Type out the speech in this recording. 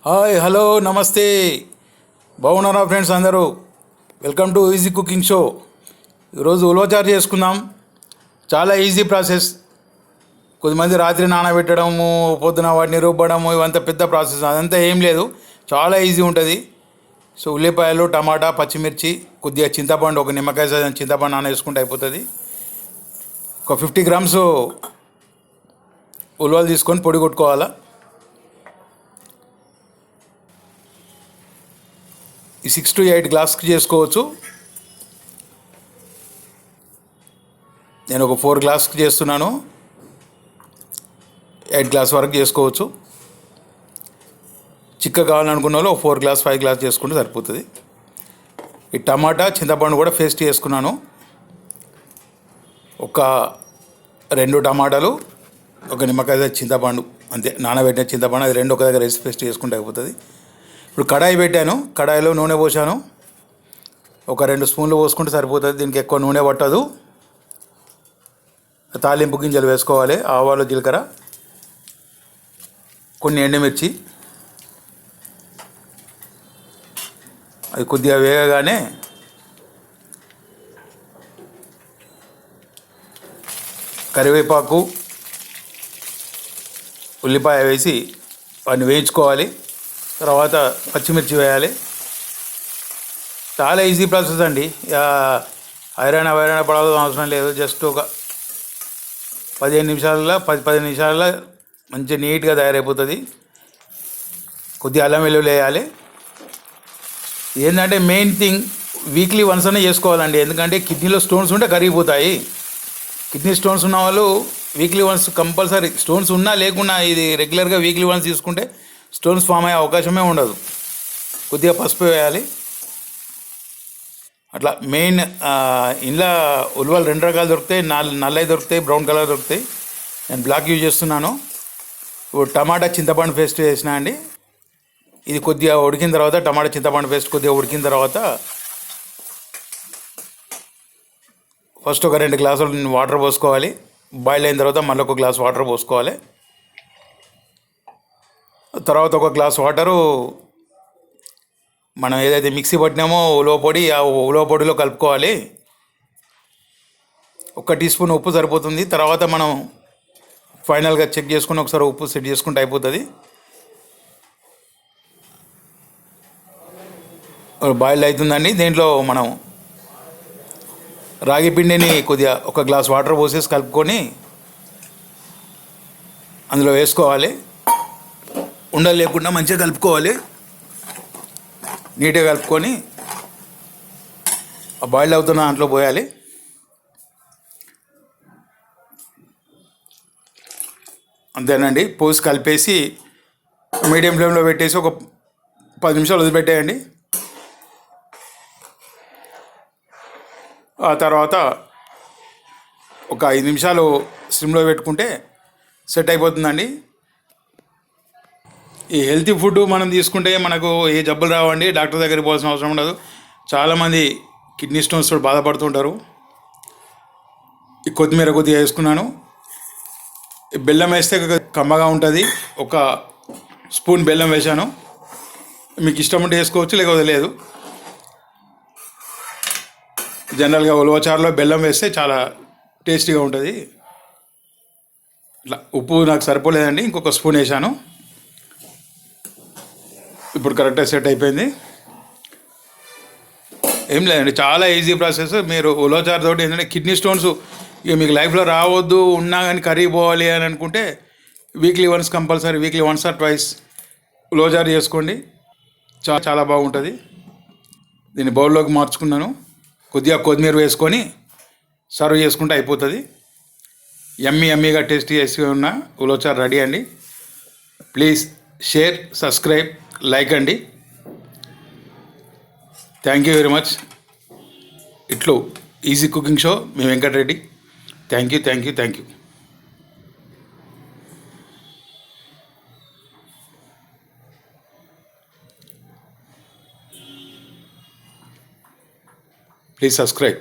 Hi hello నమస్తే. బాగున్నారా friends అందరూ? Welcome to easy cooking show. ఈరోజు ఉలవచారు చేసుకుందాం. చాలా ఈజీ ప్రాసెస్. కొద్దిమంది రాత్రి నానబెట్టడము, పొద్దున వాటిని రుబ్బడము, ఇవంతా పెద్ద ప్రాసెస్. అదంతా ఏం లేదు, చాలా ఈజీ ఉంటుంది. సో ఉల్లిపాయలు, టమాటా, పచ్చిమిర్చి, కొద్దిగా చింతపండు, ఒక నిమ్మకాయ సైజు చింతపండు నానేసుకుంటే అయిపోతుంది. ఒక 50 గ్రామ్స్ ఉలవలు తీసుకొని పొడి కొట్టుకోవాలా. ఈ 6 to 8 గ్లాస్కి చేసుకోవచ్చు. నేను ఒక 4 గ్లాస్కి చేస్తున్నాను. 8 గ్లాస్ వరకు చేసుకోవచ్చు. చిక్క కావాలనుకున్న వాళ్ళు 4 గ్లాస్ 5 గ్లాస్ చేసుకుంటే సరిపోతుంది. ఈ టమాటా, చింతపండు కూడా పేస్ట్ చేసుకున్నాను. ఒక 2 టమాటాలు, ఒక నిమ్మకాయ చింతపండు, అంతే. నానబెట్టిన చింతపండు అది 2 ఒక దగ్గర వేసి పేస్ట్ చేసుకుంటే అయిపోతుంది. ఇప్పుడు కడాయి పెట్టాను. కడాయిలో నూనె పోసాను. ఒక 2 స్పూన్లు పోసుకుంటే సరిపోతుంది. దీనికి ఎక్కువ నూనె పట్టదు. తాలింపు గింజలు వేసుకోవాలి. ఆవాలు, జీలకర్ర, కొన్ని ఎండుమిర్చి. అది కొద్దిగా వేగగానే కరివేపాకు, ఉల్లిపాయ వేసి వాటిని వేయించుకోవాలి. తర్వాత పచ్చిమిర్చి వేయాలి. చాలా ఈజీ ప్రాసెస్ అండి. ఐరన్ పడాల్సిన అవసరం లేదు. జస్ట్ ఒక 15 నిమిషాలలో మంచి నీట్గా తయారైపోతుంది. కొద్దిగా అల్లం వెల్లుల్లి వేయాలి. ఏంటంటే మెయిన్ థింగ్, వీక్లీ వన్స్ అనే చేసుకోవాలండి. ఎందుకంటే కిడ్నీలో స్టోన్స్ ఉంటే కరిగిపోతాయి. కిడ్నీ స్టోన్స్ ఉన్న వాళ్ళు వీక్లీ వన్స్ కంపల్సరీ, స్టోన్స్ ఉన్నా లేకున్నా ఇది రెగ్యులర్గా వీక్లీ వన్స్ తీసుకుంటే స్టోన్స్ ఫామ్ అయ్యే అవకాశమే ఉండదు. కొద్దిగా పసుపు వేయాలి. అట్లా మెయిన్ ఇంట్లో ఉలవలు 2 రకాలు దొరుకుతాయి. నల్లవి దొరుకుతాయి, బ్రౌన్ కలర్ దొరుకుతాయి. నేను బ్లాక్ యూజ్ చేస్తున్నాను. ఇప్పుడు టమాటా, చింతపండు పేస్ట్ వేసినా అండి. ఇది కొద్దిగా ఉడికిన తర్వాత, టమాటా చింతపండు పేస్ట్ కొద్దిగా ఉడికిన తర్వాత ఫస్ట్ ఒక 2 గ్లాసులు వాటర్ పోసుకోవాలి. బాయిల్ అయిన తర్వాత మళ్ళీ ఒక గ్లాస్ వాటర్ పోసుకోవాలి. తర్వాత ఒక గ్లాస్ వాటరు మనం ఏదైతే మిక్సీ పట్టినామో ఉలవ పొడి, ఆ ఉలవ పొడిలో కలుపుకోవాలి. 1 టీ స్పూన్ ఉప్పు సరిపోతుంది. తర్వాత మనం ఫైనల్గా చెక్ చేసుకుని ఒకసారి ఉప్పు సెట్ చేసుకుంటే అయిపోతుంది. బాయిల్ అవుతుందండి. దీంట్లో మనం రాగి పిండిని కొద్దిగా 1 గ్లాస్ వాటర్ పోసేసి కలుపుకొని అందులో వేసుకోవాలి. ఉండలు లేకుండా మంచిగా కలుపుకోవాలి. నీట్గా కలుపుకొని ఆ బాయిల్ అవుతున్న దాంట్లో పోయాలి. అంతేనండి. పోసి కలిపేసి మీడియం ఫ్లేమ్లో పెట్టేసి ఒక 10 నిమిషాలు వదిలిపెట్టేయండి. ఆ తర్వాత ఒక 5 నిమిషాలు సిమ్లో పెట్టుకుంటే సెట్ అయిపోతుందండి. ఈ హెల్తీ ఫుడ్ మనం తీసుకుంటే మనకు ఏ జబ్బులు రావండి. డాక్టర్ దగ్గరికి పోవాల్సిన అవసరం ఉండదు. చాలామంది కిడ్నీ స్టోన్స్ తోటి బాధపడుతుంటారు. ఈ కొత్తిమీర కొద్దిగా వేసుకున్నాను. బెల్లం వేస్తే కమ్మగా ఉంటుంది. 1 స్పూన్ బెల్లం వేసాను. మీకు ఇష్టం ఉంటే వేసుకోవచ్చు, లేకపోతే లేదు. జనరల్గా ఉలవచారులో బెల్లం వేస్తే చాలా టేస్టీగా ఉంటుంది. ఇట్లా ఉప్పు నాకు సరిపోలేదండి, ఇంకొక స్పూన్ వేసాను. ఇప్పుడు కరెక్ట్గా సెట్ అయిపోయింది. ఏం లేదండి, చాలా ఈజీ ప్రాసెస్. మీరు ఉలవచారు తోటి ఏంటంటే కిడ్నీ స్టోన్స్ ఇక మీకు లైఫ్లో రావద్దు, ఉన్నా కానీ కరిగిపోవాలి అని అనుకుంటే weekly once compulsory, weekly once or twice ulavacharu చేసుకోండి. చాలా బాగుంటుంది. దీన్ని బౌల్లోకి మార్చుకున్నాను. కొద్దిగా కొత్తిమీర వేసుకొని సర్వ్ చేసుకుంటే అయిపోతుంది. యమ్మీగా టేస్టీగా ఉన్న ఉలవచారు రెడీ అండి. ప్లీజ్ షేర్, సబ్స్క్రైబ్, లైక్ అండి. Thank you very much. ఇట్లు ఈజీ కుకింగ్ షో, మీ Venkatareddy. Thank you. Please subscribe.